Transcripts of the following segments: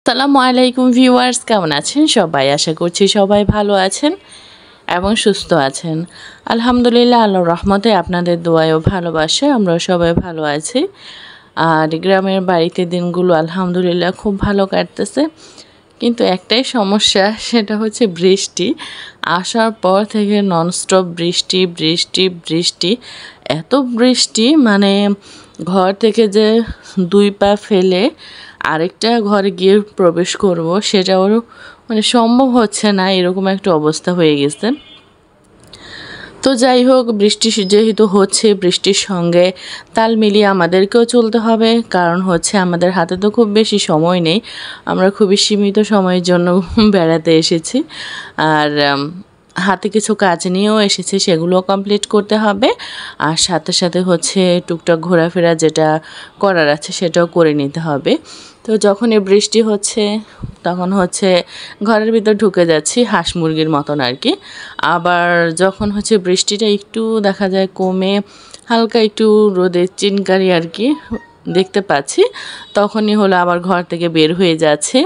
আসসালামু আলাইকুম ভিউয়ার্স, কেমন আছেন সবাই? আশা করছি সবাই ভালো আছেন এবং সুস্থ আছেন। আলহামদুলিল্লাহ, আল্লাহর রহমতে আপনাদের দোয়ায় ও ভালোবাসায় আমরা সবাই ভালো আছি। আর গ্রামের বাড়িতে দিনগুলো আলহামদুলিল্লাহ খুব ভালো কাটতেছে, কিন্তু একটাই সমস্যা, সেটা হচ্ছে বৃষ্টি। আসার পর থেকে ননস্টপ বৃষ্টি বৃষ্টি বৃষ্টি, এত বৃষ্টি মানে ঘর থেকে যে 2 পা ফেলে আরেকটা ঘরে গিয়ে প্রবেশ করব সেটাও মানে সম্ভব হচ্ছে না, এরকম একটা অবস্থা হয়ে গেছে। তো যাই হোক, বৃষ্টি যেহেতু হচ্ছে, বৃষ্টির সঙ্গে তাল মিলিয়ে আমাদেরকেও চলতে হবে, কারণ হচ্ছে আমাদের হাতে তো খুব বেশি সময় নেই। আমরা খুবই সীমিত সময়ের জন্য বেড়াতে এসেছি, আর হাতে কিছু কাজ নিয়েও এসেছি, সেগুলোও কমপ্লিট করতে হবে। আর সাথে সাথে হচ্ছে টুকটাক ঘোরাফেরা যেটা করার আছে সেটাও করে নিতে হবে। তো যখন বৃষ্টি হচ্ছে তখন হচ্ছে ঘরের ভিতর ঢুকে যাচ্ছি হাঁস মুরগির মতন আর কি। আবার যখন হচ্ছে বৃষ্টিটা একটু দেখা যায় কমে হালকা একটু রোদের চিনকারি আর কি দেখতে পাচ্ছি, তখনই হলো আবার ঘর থেকে বের হয়ে যাচ্ছে।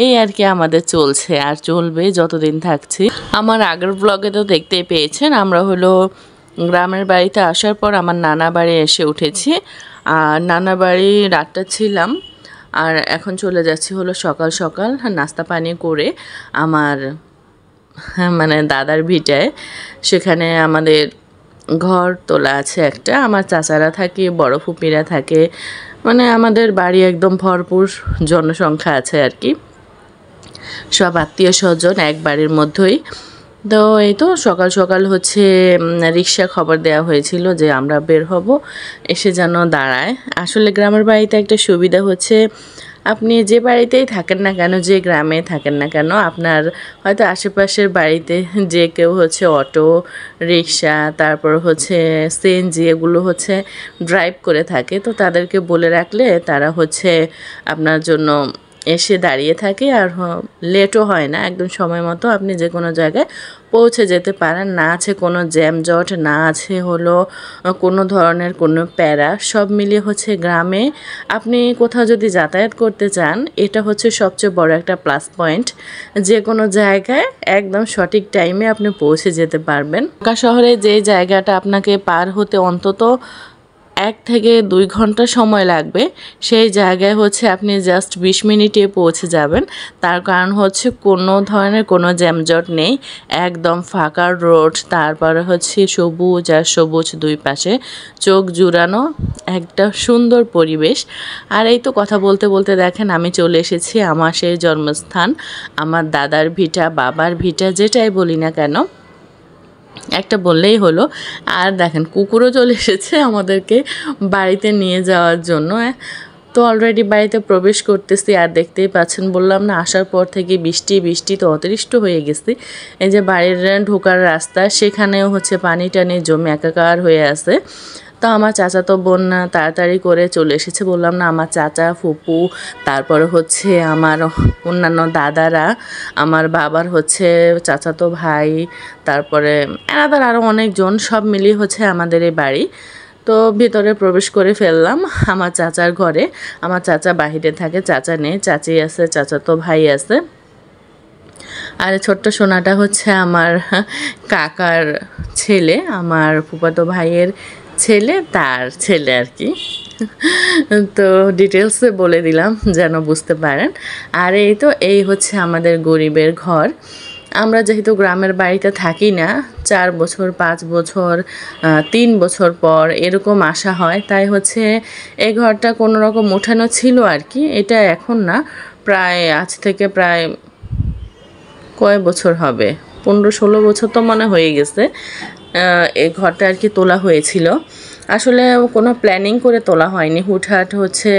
এই আর কি আমাদের চলছে, আর চলবে যতদিন থাকছি। আমার আগের ব্লগে তো দেখতেই পেয়েছেন, আমরা হলো গ্রামের বাড়িতে আসার পর আমার নানা বাড়ি এসে উঠেছি। আর নানা বাড়ি রাতটা ছিলাম, আর এখন চলে যাচ্ছি হলো সকাল সকাল নাস্তা পানি করে আমার মানে দাদার ভিটায়। সেখানে আমাদের ঘর তোলা আছে একটা, আমার চাচারা থাকে, বড় ফুপিরা থাকে, মানে আমাদের বাড়ি একদম ভরপুর জনসংখ্যা আছে আর কি, সব আত্মীয় স্বজন এক বাড়ির মধ্যেই। তো এই তো সকাল সকাল হচ্ছে রিক্সা খবর দেওয়া হয়েছিল যে আমরা বের হব, এসে যেন দাঁড়ায়। আসলে গ্রামের বাড়িতে একটা সুবিধা হচ্ছে, আপনি যে বাড়িতেই থাকেন না কেন, যে গ্রামে থাকেন না কেন, আপনার হয়তো আশেপাশের বাড়িতে যে কেউ হচ্ছে অটো রিক্সা, তারপর হচ্ছে সিএনজি, এগুলো হচ্ছে ড্রাইভ করে থাকে। তো তাদেরকে বলে রাখলে তারা হচ্ছে আপনার জন্য এসে দাঁড়িয়ে থাকে, আর লেটও হয় না, একদম সময় মতো আপনি যে কোনো জায়গায় পৌঁছে যেতে পারেন। না আছে কোনো জ্যামজট, না আছে হলো কোনো ধরনের কোনো প্যারা। সব মিলিয়ে হচ্ছে গ্রামে আপনি কোথাও যদি যাতায়াত করতে চান, এটা হচ্ছে সবচেয়ে বড় একটা প্লাস পয়েন্ট। যে কোনো জায়গায় একদম সঠিক টাইমে আপনি পৌঁছে যেতে পারবেন। ঢাকা শহরে যে জায়গাটা আপনাকে পার হতে অন্তত 1 থেকে 2 ঘন্টা সময় লাগবে, সেই জায়গায় হচ্ছে আপনি জাস্ট 20 মিনিটে পৌঁছে যাবেন। তার কারণ হচ্ছে কোনো ধরনের কোনো জ্যামজট নেই, একদম ফাঁকা রোড, তারপরে হচ্ছে সবুজ আর সবুজ 2 পাশে চোখ জুড়ানো একটা সুন্দর পরিবেশ। আর এই তো কথা বলতে বলতে দেখেন আমি চলে এসেছি আমার সেই জন্মস্থান, আমার দাদার ভিটা, বাবার ভিটা, যেটাই বলি না কেন একটা বললেই হলো। আর দেখেন কুকুরও চলে এসেছে আমাদেরকে বাড়িতে নিয়ে যাওয়ার জন্য। তো অলরেডি বাড়িতে প্রবেশ করতেছি, আর দেখতেই পাচ্ছেন, বললাম না আসার পর থেকে বৃষ্টি বৃষ্টি তো অতিরিক্ত হয়ে গেছে। এই যে বাড়ির ঢোকার রাস্তা, সেখানেও হচ্ছে পানি টানি জমে একাকার হয়ে আছে। তো আমার চাচা তো বোন তাড়াতাড়ি করে চলে এসেছে, বললাম না আমার চাচা ফুপু, তারপরে হচ্ছে আমার অন্যান্য দাদারা, আমার বাবার হচ্ছে চাচাতো ভাই, তারপরে এনাদের আরও অনেকজন, সব মিলিয়ে হচ্ছে আমাদের এই বাড়ি। তো ভিতরে প্রবেশ করে ফেললাম আমার চাচার ঘরে। আমার চাচা বাহিরে থাকে, চাচা নেই, চাচি আছে, চাচাতো ভাই আছে। আর ছোট্ট সোনাটা হচ্ছে আমার কাকার ছেলে, আমার ফুফাতো ভাইয়ের ছেলে, তার ছেলে আর কি। তো ডিটেলসে বলে দিলাম যেন বুঝতে পারেন। আর এই তো এই হচ্ছে আমাদের গরিবের ঘর। আমরা যেহেতু গ্রামের বাড়িতে থাকি না, 4 বছর 5 বছর 3 বছর পর এরকম আসা হয়, তাই হচ্ছে এই ঘরটা কোনো রকম উঠানো ছিল আর কি। এটা এখন না, প্রায় আজ থেকে প্রায় কয় বছর হবে, 15-16 বছর তো মনে হয়ে গেছে এই ঘরটা আর কি তোলা হয়েছিল। আসলে কোনো প্ল্যানিং করে তোলা হয়নি, হুটহাট হচ্ছে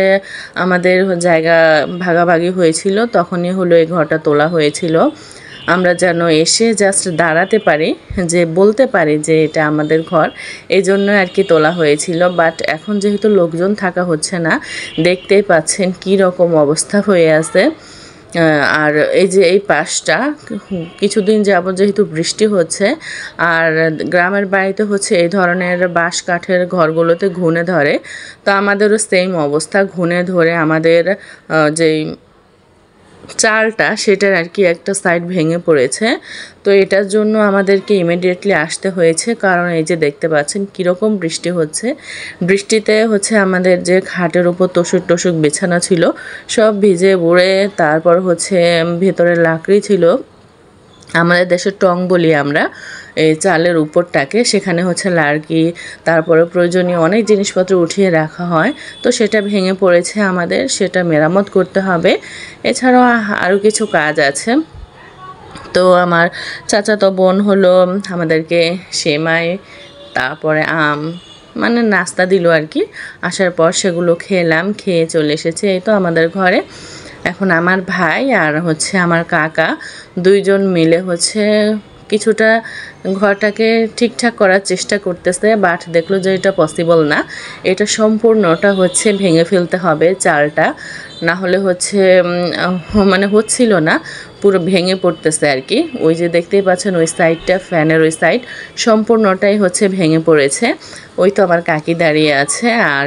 আমাদের জায়গা ভাগাভাগি হয়েছিল, তখনই হলো এই ঘরটা তোলা হয়েছিল। আমরা যেন এসে জাস্ট দাঁড়াতে পারি, যে বলতে পারি যে এটা আমাদের ঘর, এই জন্য আর কি তোলা হয়েছিল। বাট এখন যেহেতু লোকজন থাকা হচ্ছে না, দেখতেই পাচ্ছেন কী রকম অবস্থা হয়ে আছে। আর এই যে এই পাশটা কিছুদিন যাবত যেহেতু বৃষ্টি হচ্ছে, আর গ্রামের বাড়িতে হচ্ছে এই ধরনের বাঁশ কাঠের ঘরগুলোতে ঘুণে ধরে, তো আমাদেরও সেম অবস্থা, ঘুণে ধরে আমাদের যেই চালটা সেটার আর কি একটা সাইড ভেঙে পড়েছে। তো এটার জন্য আমাদেরকে ইমিডিয়েটলি আসতে হয়েছে, কারণ এই যে দেখতে পাচ্ছেন কীরকম বৃষ্টি হচ্ছে। বৃষ্টিতে হচ্ছে আমাদের যে খাটের উপর তোষক বিছানা ছিল সব ভিজে বুড়ে, তারপর হচ্ছে ভেতরে লাকড়ি ছিল, আমাদের দেশের টং বলি আমরা এই চালের উপরটাকে, সেখানে হচ্ছে লার্কি, তারপরে প্রয়োজনীয় অনেক জিনিসপত্র উঠিয়ে রাখা হয়। তো সেটা ভেঙে পড়েছে আমাদের, সেটা মেরামত করতে হবে। এছাড়াও আরও কিছু কাজ আছে। তো আমার চাচাতো বোন হলো আমাদেরকে সেমাই, তারপরে আম মানে নাস্তা দিল আর কি। আসার পর সেগুলো খেলাম, খেয়ে চলে এসেছে এই তো আমাদের ঘরে। এখন আমার ভাই আর হচ্ছে আমার কাকা দুইজন মিলে হচ্ছে কিছুটা ঘরটাকে ঠিকঠাক করার চেষ্টা করতেছে, বাট দেখলো যে এটা পসিবল না, এটা সম্পূর্ণটা হচ্ছে ভেঙে ফেলতে হবে চালটা, না হলে হচ্ছে মানে হচ্ছিল না, পুরো ভেঙে পড়তেছে আর কি। ওই যে দেখতেই পাচ্ছেন ওই সাইডটা, ফ্যানের ওই সাইড সম্পূর্ণটাই হচ্ছে ভেঙে পড়েছে। ওই তো আমার কাকি দাঁড়িয়ে আছে, আর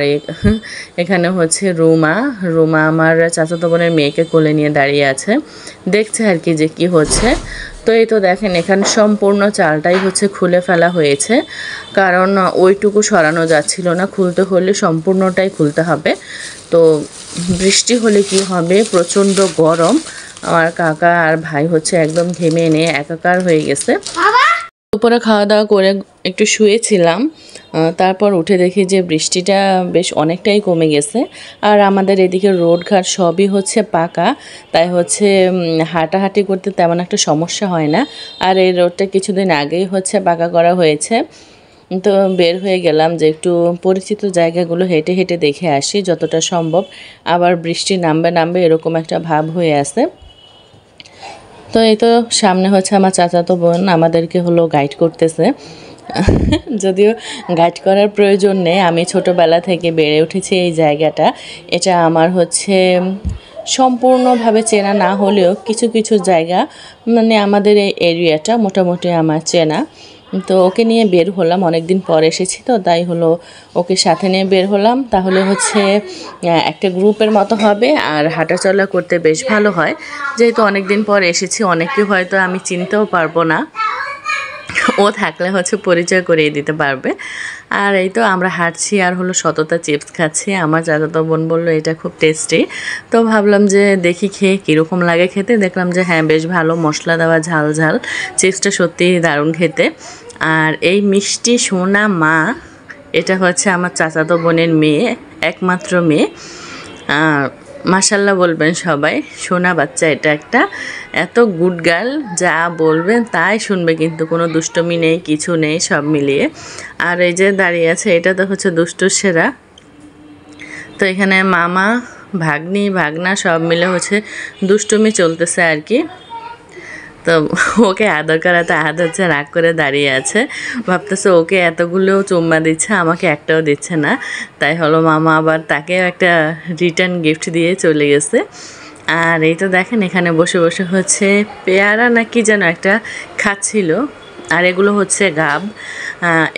এখানে হচ্ছে রুমা আমার চাচাতো বোনের মেয়েকে কোলে নিয়ে দাঁড়িয়ে আছে, দেখছে আর কি যে কি হচ্ছে। তো এই তো দেখেন এখানে সম্পূর্ণ চালটাই হচ্ছে খুলে ফেলা হয়েছে, কারণ ওইটুকু সরানো যাচ্ছিল না, খুলতে হলে সম্পূর্ণটাই খুলতে হবে। তো বৃষ্টি হলে কি হবে, প্রচণ্ড গরম, আমার কাকা আর ভাই হচ্ছে একদম ঘেমে নিয়ে একাকার হয়ে গেছে। দুপুরে খাওয়া দাওয়া করে একটু শুয়েছিলাম, তারপর উঠে দেখি যে বৃষ্টিটা বেশ অনেকটাই কমে গেছে, আর আমাদের এদিকে রোডঘাট সবই হচ্ছে পাকা, তাই হচ্ছে হাঁটাহাঁটি করতে তেমন একটা সমস্যা হয় না। আর এই রোডটা কিছুদিন আগেই হচ্ছে পাকা করা হয়েছে। তো বের হয়ে গেলাম যে একটু পরিচিত জায়গাগুলো হেঁটে হেঁটে দেখে আসি যতটা সম্ভব, আবার বৃষ্টি নামবে এরকম একটা ভাব হয়ে আছে। তো এই তো সামনে হচ্ছে আমার চাচাতো বোন আমাদেরকে হলো গাইড করতেছে, যদিও গাইড করার প্রয়োজন নেই, আমি ছোটোবেলা থেকে বেড়ে উঠেছি এই জায়গাটা, এটা আমার হচ্ছে সম্পূর্ণভাবে চেনা না হলেও কিছু কিছু জায়গা মানে আমাদের এই এরিয়াটা মোটামুটি আমার চেনা। তো ওকে নিয়ে বের হলাম, অনেক দিন পর এসেছি তো তাই হলো ওকে সাথে নিয়ে বের হলাম, তাহলে হচ্ছে একটা গ্রুপের মতো হবে আর হাঁটাচলা করতে বেশ ভালো হয়। যেহেতু অনেক দিন পর এসেছি, অনেকে হয়তো আমি চিনতেও পারবো না, ও থাকলে হচ্ছে পরিচয় করিয়ে দিতে পারবে। আর এই তো আমরা হাঁটছি আর হলো সততা চিপস খাচ্ছি, আমার চাচাতো বোন বললো এটা খুব টেস্টি, তো ভাবলাম যে দেখি খেয়ে কীরকম লাগে খেতে, দেখলাম যে হ্যাঁ বেশ ভালো, মশলা দেওয়া ঝাল ঝাল, চিপসটা সত্যিই দারুণ খেতে। আর এই মিষ্টি সোনা মা, এটা হচ্ছে আমার চাচাতো বোনের মেয়ে, একমাত্র মেয়ে, মাশাল্লাহ বলবেন সবাই, সোনা বাচ্চা এটা একটা, এত গুড গার্ল, যা বলবেন তাই শুনবে, কিন্তু কোনো দুষ্টমি নেই, কিছু নেই, সব মিলিয়ে। আর এই যে দাঁড়িয়ে আছে এটা তো হচ্ছে দুষ্টুর সেরা। তো এখানে মামা ভাগ্নি ভাগনা সব মিলে হচ্ছে দুষ্টুমি চলতেছে আর কি। তো ওকে আদর করাতে আদর হচ্ছে রাগ করে দাঁড়িয়ে আছে, ভাবতেছে ওকে এতগুলো চুম্মা দিচ্ছে, আমাকে একটাও দিচ্ছে না, তাই হলো মামা আবার তাকে একটা রিটার্ন গিফট দিয়ে চলে গেছে। আর এই তো দেখেন এখানে বসে বসে হচ্ছে পেয়ারা নাকি যেন একটা খাচ্ছিল, আর এগুলো হচ্ছে গাব,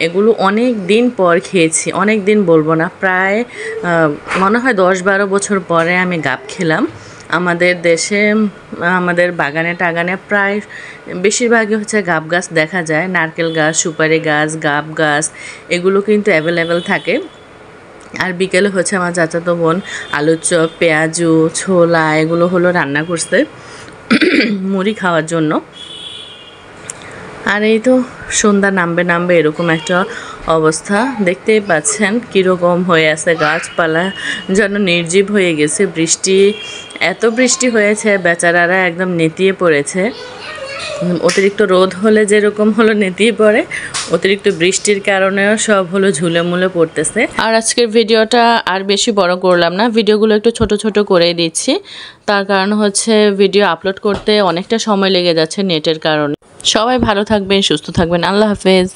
এগুলো অনেক দিন পর খেয়েছি, অনেক দিন বলবো না, প্রায় মনে হয় 10-12 বছর পরে আমি গাব খেলাম। আমাদের দেশে আমাদের বাগানে টাগানে প্রায় বেশিরভাগই হচ্ছে গাব গাছ দেখা যায়, নারকেল গাছ, সুপারি গাছ, গাব গাছ এগুলো কিন্তু অ্যাভেলেবেল থাকে। আর বিকেলে হচ্ছে আমার চাচাতো বোন আলুর চপ, পেঁয়াজু, ছোলা এগুলো হলো রান্না করছে মুড়ি খাওয়ার জন্য। আর এই তো সন্ধ্যা নামবে এরকম একটা অবস্থা, দেখতেই পাচ্ছেন কীরকম হয়ে আছে, গাছপালা যেন নির্জীব হয়ে গেছে, এত বৃষ্টি হয়েছে বেচারারা একদম নেতিয়ে পড়েছে। অতিরিক্ত রোদ হলে যেরকম হলো নেতিয়ে পড়ে, অতিরিক্ত বৃষ্টির কারণেও সব হলো ঝুলে মুলে পড়তেছে। আর আজকের ভিডিওটা আর বেশি বড় করলাম না, ভিডিওগুলো একটু ছোট ছোট করে দিচ্ছি, তার কারণ হচ্ছে ভিডিও আপলোড করতে অনেকটা সময় লেগে যাচ্ছে নেটের কারণে। সবাই ভালো থাকবেন, সুস্থ থাকবেন, আল্লাহ হাফেজ।